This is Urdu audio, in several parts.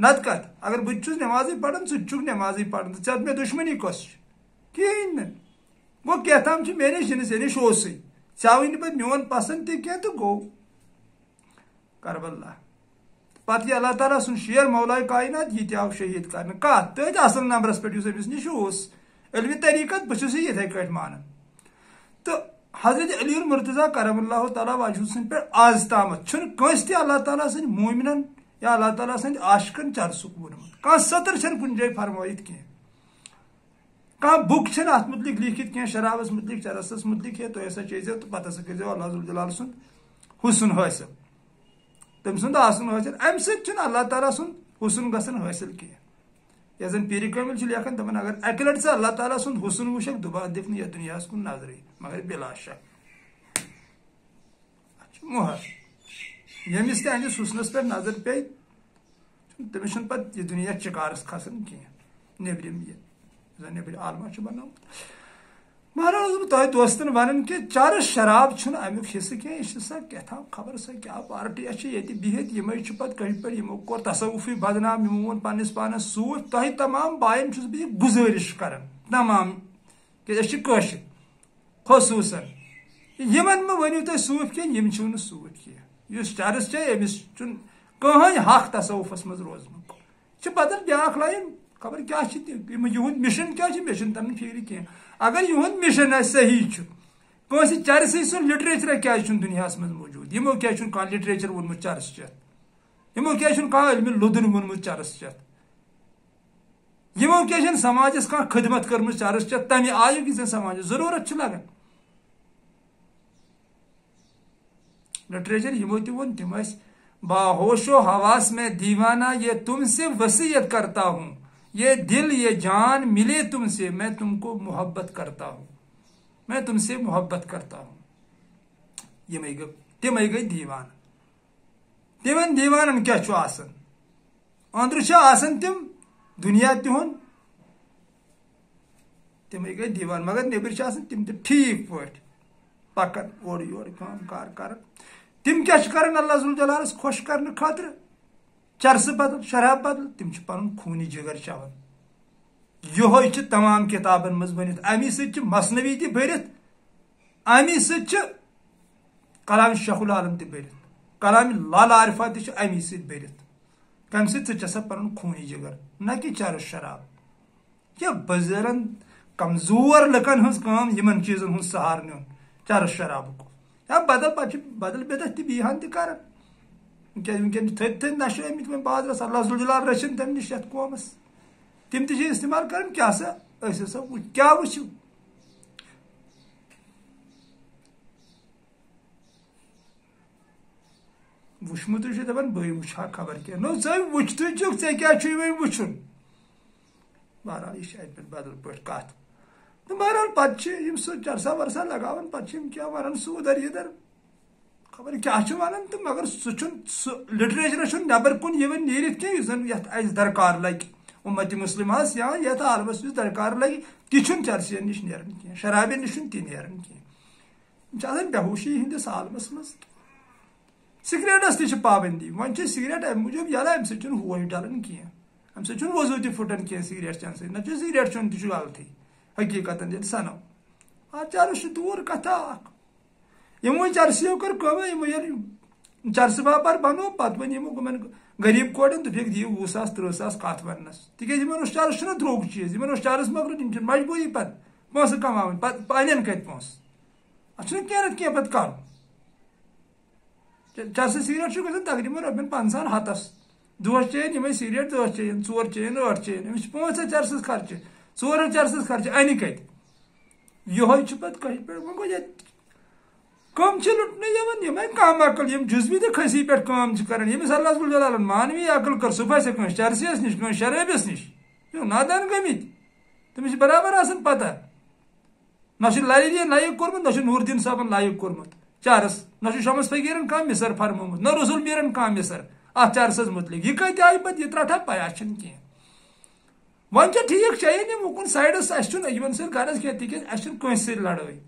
نت کت اگر بہت نمازی پڑھان ثہ نمازی پڑھان تو ژے مے دشمنی کس کہین گو کی تام مے نش نش اوسے ژےوی نہ پتہ میون پسند تہ کی تو گو کربلا پتہ یہ اللہ تعالیٰ سن شیر مولائے کائنات یہ تہ آو شہید کرنے کت تھی اصل نمبرس پہ امس نش علمی طریقت بہس یتھے کٹ مانان تو حضرت علی المرتضیٰ کرم اللہ تعالیٰ وجہ سن پہ آز تامت کنس تہ اللہ تعالیٰ سن مومنن یا اللہ تعالیٰ سند عاشقن چرسک وونمت کان سطر کن جائے فرمائت کی کان بک ات متعلق لکھت کی شرابس متعلق چرسس متعلق ہے تو ہسا چیزو تو پتہ ہسا کرو اللہ ذوالجلال سن حسن حاصل تم سند آسن حاصل ام ست اللہ تعالیٰ سن حسن گھن حاصل کی یہ زن پیر کامل لیکن دپان اگر اکہ لٹ ژٕ اللہ تعالیٰ سند حسن وچھک دوبارہ دکھ نہ یتھ دنیا کن نظرے مگر بلا شک مہر یمس تہندس حسنس پہ نظر پے تمس پتہ یہ دنیا چکارس کھسان کی نیبرم یہ زن نیبر عالمہ بنومت مہراز تہ دوستن ون کہ چرس شراب امیک حصہ کی سا کتام خبر سا کیا پارٹی یہ بہت یمے پہ کہیں پہ یمو کور تصوفی بدنام یمو وون پنس پانس سوت تہ تمام بائن بہ گزارش کران تمام کہ قشر خصوصاً یمن مہ ونیو تھی سوت کی یم سوت کی اس چرس امس کہین حق تصوفس مز روزمت بدل بیاکھ لائن خبر کیا یہند مشن کیا مے تم فکر کی اگر یہند مشن صحیح کنس چرسی سن لٹریچر کیا دنیا من موجود یمو کیا کھانا لٹریچر وونمت چرس چتھ یمو کیا کھانا علم لدن وونمت چرس چتھ یمو کیا سماجس کھانا خدمت کرم چرس چتھ تمہ آیو کہ زن سماجس ضرورت لگان لٹریچر یمو تہ ون تم باہوش و حواس میں دیوانہ یہ تم سے وصیت کرتا ہوں یہ دل یہ جان ملے تم سے میں تم کو محبت کرتا ہوں میں تم سے محبت کرتا ہوں تم گئی دیوان تمن دیوانن کیا اندر آسان تم دنیا تہن تم گئی دیوان مگر نیبر آسان تم تہ ٹھیک پہ پکان اور یور کار کران تم کیا کران اللہ ذوالجلالس خوش کرنے خاطر چرس بدل شراب بدل تم پن خونی جگر چوان یہ تمام کتابن مز بنت امی ست مثنوی تہ برت امی ست کلام شیخ العالم تہ برت کلام لال عارفہ تہ امی ست برت کم سا پن خونی جگر نہ کہ چرس شراب یہ بزرن کمزور لکن ہز کام یمن چیزن ہز سہار نیون چرس شراب کو یا بدل بدت تہ بیہان تہ کران ونکن تھد نشہ آمت وی بازرس اللہ ذوالجلال رچن تم نش یت قومس تم تہ استعمال کران کیا سا ہسا کیا وچھو وچھمت دپان بے وچھا خبر کیا نو ژے وچھتھے چھکھ ژے کیا چھ وی وچھن بہرحال یہ ات پہ بدل پہ کت تو بہرحال پتہ سہ چرسا ورسا لگاون پتہ کیا ونان سہ ادھر ادھر خبر کیا ونان تو مگر سہ لٹریچر نبر کن یوان نیرت کی زن یت اس درکار لگہ امت مسلمہس یا یتھ عالمس مز درکار لگہ تہ چرسین نش نیران کی شرابین نش تہ نیران کی بے ہوشی ہندس عالمس مز سگریٹس تہ پابندی ون سگریٹ ام موجود یل ام سہ ہوش ڈلان کی ام سہ وضو تہ پھٹان کی سگریٹ چین سی نہ سگریٹ چون تہ غلطی حقیقت یل سنو چرس دور کتھا یمو چرسیو کر کم چرس باپار بنو پتہ ون یمن غریب کورن دپک دیو 20 ساس 30 ساس کت ونس تکیاز چرس دروگ چیز چرس مگر مجبوری پتہ پونسہ کماون پتہ انن کت پونسہ اتھ کینت کی پتہ کر چرس سگریٹ گھن تقریباً رۄپین 50 ہتس دہس چین یمے سگریٹ 10 چین 4 چین 8 چین امس 5 چرسس خرچہ 4 چرسس خرچہ ان کت یہ پتہ کہیں پہ وہ گو کم لٹنے یہ کم عقل یم جزوی تو کھسی پہ کام کران یمس اللہ ذوالجلال مانوی عقل کر سہ پھسے کس چرسیس نش کس شرابس نش نادان گمت تمس برابر آسان پتہ نہ لری لائق کورمت نہ نور الدین صاحبن لائق کورمت چرس نہ شمس فقیرن کم مصر فرمومت نہ رسول میرن کم مصر ات چرسس متعلق یہ کتہ آئی پتہ یہ ترٹھا پیا کی ون ٹھیک چین وکن سائڈس اہم سی غرض کی تک اہس کنس سی لڑائی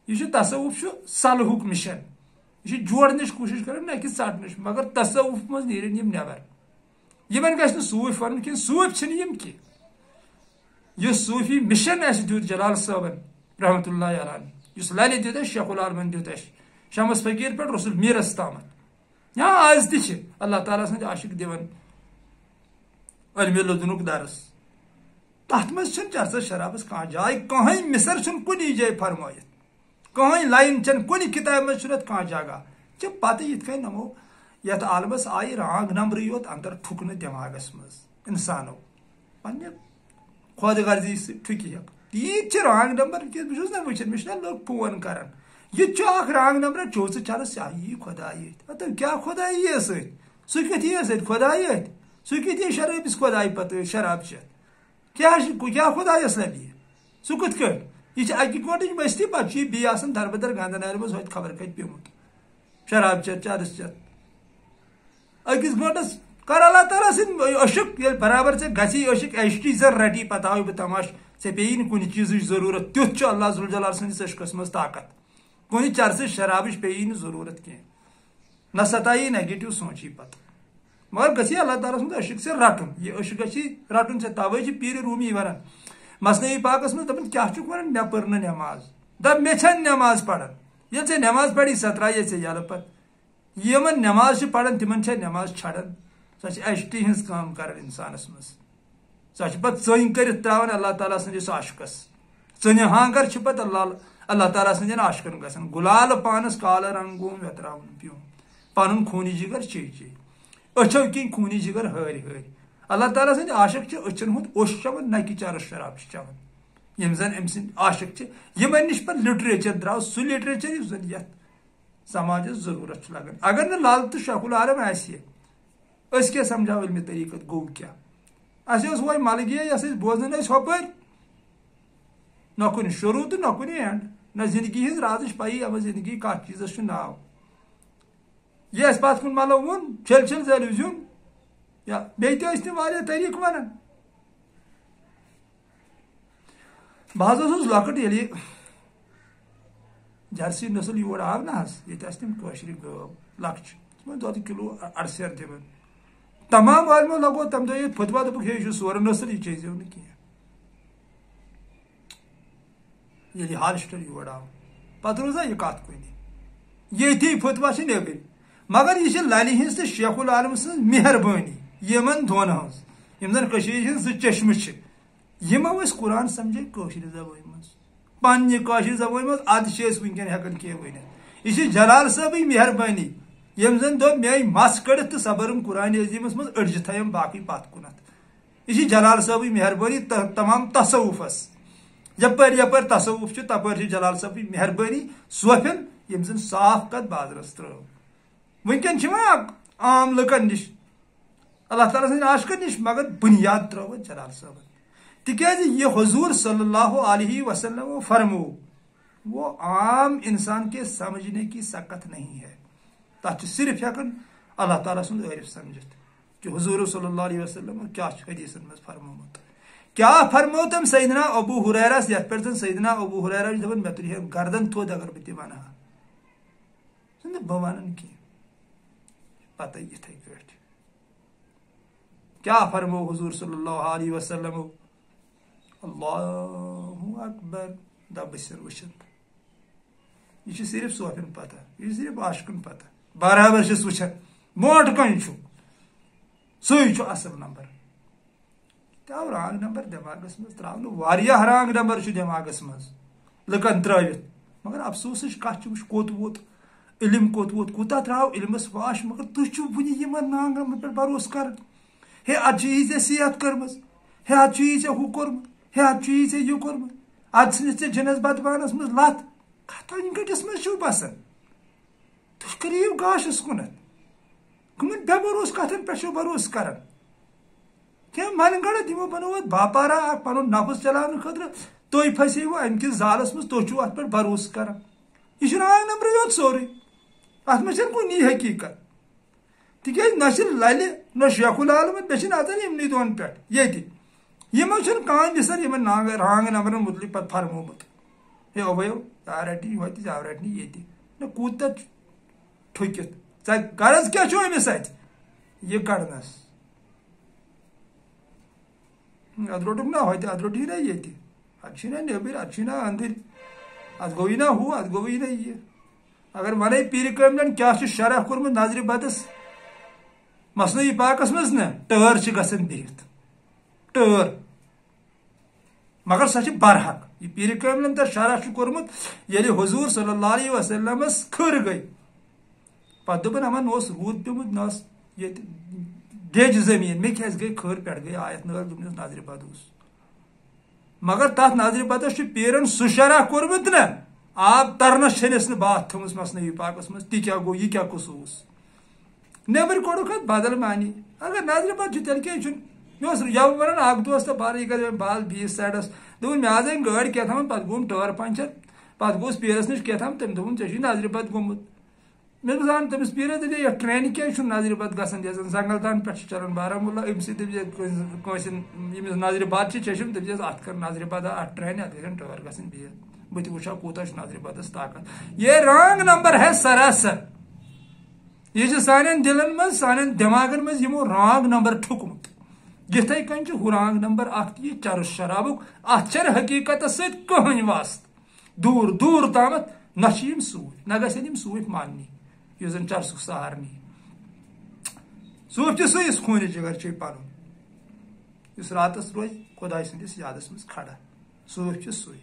یہ تصوف صلحک مشن یہ جوڑنچ کوشش کران نہ کہ ژٹنچ مگر تصوف مز نیرن یم نبر یمن گژھِ نہٕ صوٗفۍ وَنُن کینٛہہ صوٗفۍ چھِنہٕ یِم کینٛہہ یُس صوٗفی مِشن اَسہِ دیُت جلال صٲبن رحمتہ اللہ علیہ یُس للہِ دیُت اَسہِ شیخ العالمن دیُت اَسہِ شمس فقیٖر پٮ۪ٹھ رسول میٖرس تامتھ یا آز تہِ چھِ اللہ تعالیٰ سٕنٛدۍ عاشق دِوان علمِ لدنُک درس تتھ منٛز چھنہٕ چرسس شرابس کانٛہہ جاے کٕہٕنۍ مِثر چھُنہٕ کُنی جایہِ فرمٲیِتھ کٕہٕنۍ لایِن چھنہٕ کُنہِ کِتابہِ منٛز چھُنہٕ اتھ کانٛہہ جگہ چھِ پتہٕ یِتھ کٔنۍ نمو یتھ عالمس آیہِ رانٛگ نمبرٕے یوت اندر ٹھُکنہٕ دٮ۪ماغس منٛز انسانو پننہِ خۄد غرضی سۭتۍ ٹھُکہِ ہٮ۪کھ تیٖتۍ چھِ رانٛگ نمبر کہِ بہٕ چھُس نا وٕچھان مےٚ چھِ نا لُکھ فون کران یہ چھُ اکھ رانٛگ نمبر چوژٕ چلس یی خۄدایہِ اَتھ کیٛاہ خۄدایہِ یی سۭتۍ سُہ کِتھ یی سۭتۍ خۄدایہِ اَتھِ سُہ کِتھ یی شرٲبِس خۄدایہِ پتہٕ شراب چٮ۪تھ کیٛاہ خۄدایس لبہِ سُہ کِتھ کٔنۍ یہ چھِ اکہِ گٲنٛٹٕچ مستی پتہٕ چھُ یہِ بیٚیہِ آسان دربدر گنٛدنارِ منٛز ہوٚتہِ خبر کتہِ پیوٚمُت شراب چٮ۪تھ چرس چٮ۪تھ أکِس گٲنٛٹس کر اللہ تعالیٰ سٕنٛدۍ عشق ییٚلہِ برابر ژےٚ گژھی عشق ایشٹی زن رٹی پتہٕ ہاوے بہٕ تماش ژےٚ پیٚیی نہٕ کُنہِ چیٖزٕچ ضروٗرت تیُتھ چھُ اللہ ذوالجلال سٕنٛدِس عشقس منٛز طاقت کُنہِ چرسٕچ شرابٕچ پیٚیی نہٕ ضروٗرت کینٛہہ نہ ستایی نیگیٹو سونچی پتہٕ مگر گژھی اللہ تعالیٰ سُنٛد عشق ژےٚ رٹُن یہِ عشق گژھی رٹُن ژےٚ توے چھِ پیٖرِ روٗمی ونان مثنوی پاکس منٛز دپان کیٛاہ چھُکھ ونان مےٚ پٔر نہٕ نٮ۪ماز دپ مےٚ چھنہٕ نٮ۪ماز پران ییٚلہِ ژےٚ نٮ۪ماز پری سۄ ترٛایے ژےٚ یلہٕ پتہٕ یِمن نٮ۪ماز چھِ پران تِمن چھےٚ نٮ۪ماز چھڑان سۄ چھِ ایشٹی ہٕنٛز کٲم کران انسانس منٛز سۄ چھِ پتہٕ ژٔنۍ کٔرِتھ تراوان اللہ تعالیٰ سٕنٛدِس عاشقس ژٕنہِ ہانگر چھِ پتہٕ اللہ تعالیٰ سٕنٛدٮ۪ن عاشقن گژھان گُلال پانس کالہٕ رنگوم ویتراوُن پیوم پنُن خوٗنی جگر چے چے أچھو کِنۍ خوٗنی جگر ہٲرۍ ہٲرۍ اللہ تعالیٰ سٕنٛدۍ عاشق چھِ أچھن ہُنٛد اوٚش چٮ۪وان نہ کہِ چرس شراب چھِ چٮ۪وان یِم زن أمۍ سٕنٛدۍ عاشق چھِ یِمن نِش پتہٕ لٹریچر درٛاو سُہ لٹریچر یُس زن یتھ سماجس ضروٗرت چھُ لگان اگر نہٕ لل تہٕ شیخ العالم آسہِ ہے أسۍ کیٛاہ سمجھاو علمِ طریٖقت گوٚو کیٛاہ اَسہِ اوس وۄنۍ ملگیے یۄس أسۍ بوزان ٲسۍ ہۄپٲرۍ نہ کُنہِ شروٗع تہٕ نہ کُنہِ اینڈ نہ زندگی ہٕنٛز رازٕچ پیی اما زندگی کتھ چیٖزس چھُ ناو یہِ اَسہِ پتھ کُن مطلب ووٚن چھٔلۍ چھٔلۍ زٲلِو زیُن یا بیٚیہِ تہِ ٲسۍ تِم واریاہ طریٖقہٕ ونان بہٕ حظ اوسُس لۄکٕٹ ییٚلہِ یہِ جرسی نسل یور آو نہ حظ ییٚتہِ آسہٕ تِم کٲشرِ گٲو لۄکچہِ تِمن دۄدٕ کِلوٗ اَڑسیر دِوان تمام عالمو لگوو تمہِ دۄہ ییٚتہِ فتوا دوٚپُکھ ہے یہِ چھُ سورٕ نسل یہِ چیزیو نہٕ کینٛہہ ییٚلہِ یہِ ہالسٹر یور آو پتہٕ روٗز نا یہِ کتھ کُنہِ ییٚتھی فتوا چھِ نیبرۍ مگر یہِ چھِ للہِ ہٕنٛز تہٕ شیخ العالم سٕنٛز مہربٲنی یِمن دۄن ہٕنٛز یِم زن کٔشیٖرِ ہٕنٛز زٕ چشمہٕ چھِ یِمو أسۍ قرآن سمجھے کٲشرِ زبٲنۍ منٛز پننہِ کٲشرِ زبٲنۍ منٛز ادٕ چھِ أسۍ وٕنکیٚن ہٮ۪کان کینٛہہ ؤنِتھ یہِ چھِ جلال صٲبٕنۍ مہربٲنی ییٚمۍ زن دوٚپ مے أنۍ مس کٔڑِتھ تہٕ صبرم قرآنِ عظیٖمس منٛز أڑجہِ تھایم باقٕے پتھ کُنتھ یہِ چھِ جلال صٲبٕنۍ مہربٲنی تمام تصوُفس یپٲرۍ یپٲرۍ تصوُف چھُ تپٲرۍ چھِ جلال صٲبٕنۍ مہربٲنی صوفین یِم زن صاف کتھ بازرس ترٲو وٕنکیٚن چھِ وۄنۍ عام لُکن نِش اللہ تعالیٰ سٕنٛدۍ عاشقن نِش مگر بُنیاد ترٲوٕکھ جلال صٲبن تِکیٛازِ یہِ حضوٗر صلی اللہ علیہ وسلم فرمو وہ عام انسان کے سمجھنے کی سکت نہیں ہے تتھ چھِ صرف ہٮ۪کان اللہ تعالیٰ سُنٛد عٲرف سمجھِتھ کہ حضوٗر صلی اللہ علیہ وسلم کیٛاہ چھُ حدیٖثن منٛز فرمومُت کیٛاہ فرمو تٔمۍ سیدنا ابوٗ ہُریرس یتھ پٮ۪ٹھ زن سیدنا ابوٗ ہُریرا چھُ دپان مےٚ تُلہِ ہے گردن تھوٚد اگر بہٕ تہِ ونہٕ ہا بہٕ ونان کینٛہہ پتہٕ یِتھٕے کٲٹھۍ کیٛاہ فرمو حضوٗر صلی اللہ علیہ وسلم اللہ اکبر دبسر وٕچھِتھ یہ چھِ صرف صوفین پتہ یہ چھِ صرف عاشقن پتہ برابر چھِس وٕچھان برونٛٹھ کٔنۍ چھُ سُے چھُ اصل نمبر تہِ آو رانٛگ نمبر دٮ۪ماغس منٛز ترٛاونہٕ واریاہ رانٛگ نمبر چھُ دٮ۪ماغس منٛز لُکن ترٲوِتھ مگر افسوسٕچ کتھ چھِ وٕچھ کوٚت ووت علم کوٚت ووت کوٗتاہ درٛاو علمس واش مگر تُہۍ چھِو وُنہِ یِمن رانٛگ نمبرن پٮ۪ٹھ بروسہٕ کران ہے ادٕ چھُ یی ژےٚ صحت کٔرمٕژ ہے ادٕ چھُ یی ژےٚ ہُہ کوٚرمُت ہے ادٕ چھُ یی ژےٚ یہِ کوٚرمُت ادٕ ژھٕنِتھ ژےٚ جِنس بدبانس منٛز لتھ کتھ أنۍ گٔٹِس منٛز چھِو بسان تُہۍ کٔرِو گاشس کُنتھ کٕمن بے بروسہٕ کتھن پٮ۪ٹھ چھِو بروسہٕ کران کینٛہہ من گڑت یِمو بنوو اتھ باپارا اکھ پنُن نفس چلاونہٕ خٲطرٕ تُہۍ پھسیوٕ امہِ کِس زالس منٛز تُہۍ چھِو اتھ پٮ۪ٹھ بروسہٕ کران یہِ چھُ رانٛگ نمبرٕے یوت سورُے اتھ منٛز چھنہٕ کُنی حقیٖقت تِکیٛازِ نہ چھِ للہِ نہ شیخ العالمن مےٚ چھِ نژان یِمنٕے دۄن پٮ۪ٹھ ییٚتہِ یِمو چھنہٕ کانٛہہ مِثر یِمن رانٛگ نمبرن مُتعلِق پتہٕ فرمومُت ہے اوبیو ژٕ رٹی ہوٚتہِ ژٕ رٹنہِ ییٚتہِ نہ کوٗتاہ ٹھُکِتھ ژےٚ غرض کیٛاہ چھُ أمِس اتہِ یہِ کڑنس اد روٹک نا ہوتے اد روٹی نا یہ اتھی نا نیبر اتنا اندر ات گوی نا ہو ات گوی نا یہ اگر ون پیر کاملن کیا شرح کورمت نظر بدس مصنوعی پاکس مز نا ٹر گھن بہت ٹر مگر سہ برحق یہ پیر کاملن تر شرح کورمت یل حضور صلی اللہ علیہ وسلم کھر گئی پتہ دپن امن رود پیومت نا یہ دیج زمین مے کیاز گئی کھر پہ گئی آیت نظر دپنس نظر بد مگر تر نظر بدس پیرن سہ شرح کورمت نا آب ترنس چھنس نا بات تھمس مصنوعی پاکس مز تہ کیا گو یہ کیا قصوص نیبر کوڑک ات بدل معنی اگر نظر بد تیل کیا یہ ونان اخ دوست بار یہ کر بال بیس سائڈس دپن مے آز این گاڑی کیا تھام پتہ گوم ٹٲر پنچر پتہ گوس پیرس نش کیا تھام تم دپن ژےٚ نظر بد گومت مے زان تمس پیرس دپے یہ ٹرینہِ کیازِ چھُنہٕ نظرِ بد گژھان یۄس زن زنگل تان پٮ۪ٹھ چلان بارہمولہ أمۍ سۭتۍ دپہِ کٲنٛسہِ ییٚمِس نظرِ بد چھِ چشم دپس اتھ کر نظرِ بد اتھ ٹرینہِ اتھ گژھن ٹٲر گژھٕنۍ بِہِتھ بہٕ تہِ وٕچھا کوٗتاہ چھُ نظرِ بدس طاقت یہ رانگ نمبر ہے سراسر یہ سانین دلن مز سانین دماغن مز یمو رانگ نمبر ٹھکمت یتھے کن ہُہ رانگ نمبر اخ یہ چرس شرابک ات چھنہٕ حقیقت سۭتۍ کٕہٕنۍ واسطہٕ دور دور تامتھ نہ چھِ یم سوٗفۍ نہ گژھن یم سوٗفۍ ماننی یُس زن چرسُک سہار نی صوٗفۍ چھِ سُہ یُس خوٗنہِ جگر چھُ پنُن یُس راتس روزِ خۄداے سٕنٛدِس یادس منٛز کھڑا صوٗفۍ چھُ سُے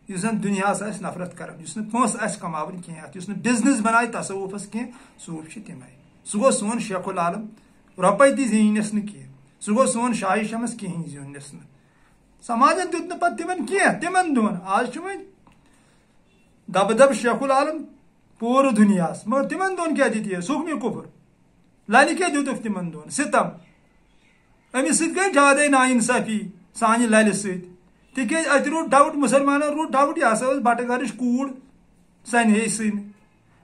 یُس زن دُنیاہس آسہِ نفرت کران یُس نہٕ پونٛسہٕ آسہِ کماوٕنۍ کینٛہہ اتھ یُس نہٕ بِزنس بنایہِ تصوُفس کینٛہہ صوٗفۍ چھِ تِمے سُہ گوٚو سون شیخ العالم رۄپے تہِ زیٖنِس نہٕ کینٛہہ سُہ گوٚو سون شاہِ شمس کِہینۍ زیوٗنِس نہٕ سماجن دیُت نہٕ پتہٕ تِمن کینٛہہ تِمن دۄہن آز چھُ وۄنۍ دبہٕ دب شیخ العالم پوٗرٕ دُنیاہس مگر تِمن دۄہن کیٛاہ دِتہِ سُکھمہِ کُفر للہِ کیٛاہ دِتُکھ تِمن دۄہن ستم أمِس سۭتۍ گٔے زیادے نا انصٲفی سانہِ للہِ سۭتۍ تِکیٛازِ اتہِ روٗد ڈاوُٹ مُسلمانن روٗد ڈاوُٹ یہِ ہسا ٲس بٹہٕ گرٕچ کوٗر سنہے سٕے نہٕ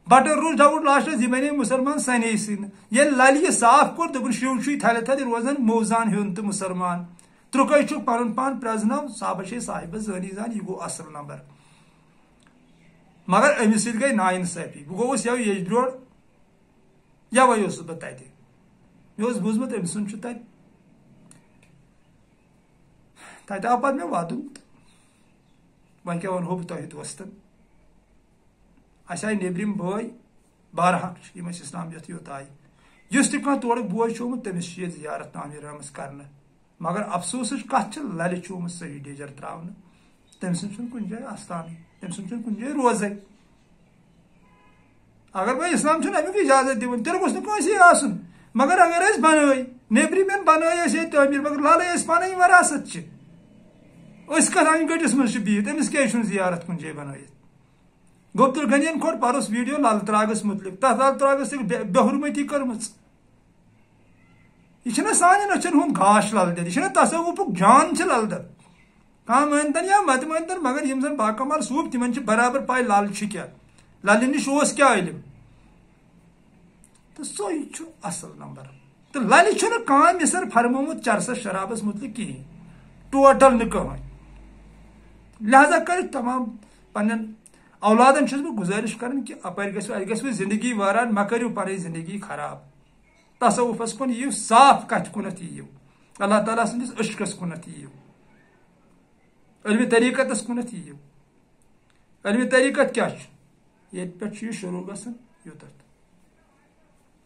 بٹن روٗد ڈاوُٹ لاسٹس یہِ بنے مُسلمان سنہے سٕے نہٕ ییٚلہِ للہِ یہِ صاف کوٚر دوٚپُن شِو چھُے تھلہِ تھلہِ روزان موزان ہیوٚن تہٕ مُسلمان ترُکے چھُکھ پنُن پان پرٛزنٲو صحابہ چھے صاحبہ زٲنی زان یہِ گوٚو اصل نمبر مگر أمِس سۭتۍ گٔے نا انصٲفی بہٕ گوٚوُس یَوٕ ییٚجبیور یَوَے اوسُس بہٕ تتہِ مےٚ اوس بوٗزمُت أمۍ سُنٛد چھُ تتہِ آو پتہٕ مےٚ ودُن وۄنۍ کیٛاہ ونہو بہٕ تۄہہِ دوستن اسہِ آیہِ نیبرِم بٲے بارہاق چھِ یِم ٲسۍ اسلام یتھ یوٚت آیہِ یُس تہِ کانٛہہ تورُک بوے چھُ آمُت تٔمِس چھِ ییٚتہِ زیارت تعمیٖر آمٕژ کرنہٕ مگر افسوسٕچ کتھ چھِ للہِ چھُ آمُت صحیح ڈیجر تراونہٕ تٔمۍ سُنٛد چھُنہٕ کُنہِ جایہِ آستانٕے تٔمۍ سُنٛد چھُنہٕ کُنہِ جایہِ روزے اگر وۄنۍ اسلام چھُنہٕ امیُک اجازت دِوان تیٚلہِ گوٚژھ نہٕ کٲنٛسے آسُن مگر اگر أسۍ بنٲے نیبرِمٮ۪ن بنٲے أسۍ ییٚتہِ تعمیٖر مگر للے أسۍ پنٕنۍ وراثت چھِ أسۍ کتھ انہِ گٔٹِس منٛز چھِ بِہِتھ أمِس کیٛازِ چھُنہٕ زیارت کُنہِ جایہِ بنٲیِتھ گوٚبدُل غنین کوٚر پرُس ویٖڈیو لل تراگس مُتعلق تتھ لل تراگس چھِ بے حُرمتی کٔرمٕژ یہ چھُنہ سانٮ۪ن أچھن ہُنٛد گاش لل دٮ۪د یہِ چھُنہ تصوُفُک جان چھِ لل دٮ۪د کانٛہہ مٲنتن یا مت مٲنتن مگر یِم زن باکمال صوٗفۍ تِمن چھِ برابر پاے لل چھِ کیٛاہ للہِ نِش اوس کیٛاہ علم تہٕ سُے چھُ اصل نمبر تہٕ للہِ چھُنہٕ کانٛہہ مِثر فرمومُت چرسس شرابس مُتعلق کِہینۍ ٹوٹل نہٕ کٕہٕنۍ لہذا کٔرِتھ تمام پننٮ۪ن اولادن چھُس بہٕ گُزٲرِش کران کہِ اپٲرۍ گژھِو اَتہِ گژھِوٕ زندگی وٲران مہ کٔرِو پنٕنۍ زندگی خراب تصوُفس کُن یِیِو صاف کتھِ کُنتھ یِیِو اللہ تعالیٰ سٕنٛدِس عشقس کُنتھ یِیِو علمِ طریٖقتس کُنتھ یِیِو علمِ طریٖقت کیٛاہ چھُ ییٚتہِ پٮ۪ٹھ چھُ یہِ شروٗع گژھان یوٚتتھ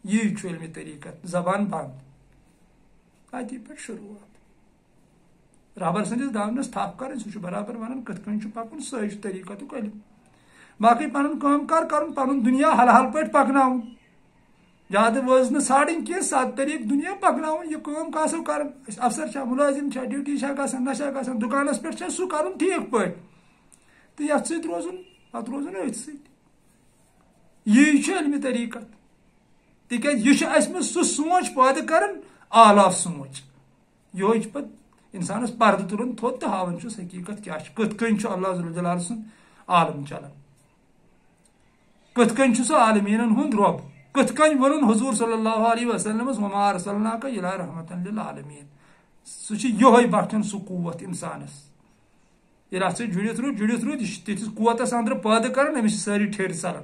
یی چھُ علمِ طریٖقت زبان بنٛد اتی پٮ۪ٹھ شروٗعات ربر سٕنٛدِس دامنس تھپھ کرٕنۍ سُہ چھُ برابر ونان کِتھ کٔنۍ چھُ پکُن سُے چھُ طریٖقتُک علم باقٕے پنُن کٲم کار کرُن پنُن دُنیا حل حل پٲٹھۍ پکناوُن زیادٕ وٲژ نہٕ ژھانڈٕنۍ کینٛہہ سادٕ طریٖقہٕ دُنیا پکناوُن یہِ کٲم کاسو کران أسۍ افسر چھا مُلٲزِم چھا ڈیوٹی چھا گژھان نہ چھا گژھان دُکانس پٮ۪ٹھ چھا سُہ کرُن ٹھیٖک پٲٹھۍ تہٕ یتھ سۭتۍ روزُن پتہٕ روزُن أتھۍ سۭتۍ یی چھُ علمِ طریٖقت تِکیٛازِ یہِ چھُ اسہِ منٛز سُہ سونٛچ پٲدٕ کران اعلیٰ سونٛچ یِہوے چھُ پتہٕ انسانس پردٕ تُلان تھوٚد تہٕ ہاوان چھُس حقیٖقت کیٛاہ چھُ کِتھ کٔنۍ چھُ اللہ ذوالجلال جلال سُنٛد عالم چلان کِتھ کٔنۍ چھُ سُہ عالمیٖنن ہُنٛد رۄب کِتھ کٔنۍ ووٚنُن حضوٗر صلی اللہ علیہ وسلمس وما ارسلناک الا رحمتن للعالمیٖن سُہ چھُ یِہوے بخشان سُہ قوت انسانس ییٚلہِ اتھ سۭتۍ جُڑِتھ روٗد یہِ چھُ تِتھِس قوتس انٛدرٕ پٲدٕ کران أمِس چھِ سٲری ٹھیٚرۍ ژلان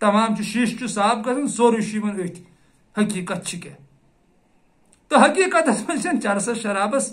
تمام چھُ شیٖشہٕ چھُ صاف گژھان سورُے چھُ یِوان أتھۍ حقیٖقت چھِ کیٛاہ تہٕ حقیٖقتس منٛز چھنہٕ چرسس شرابس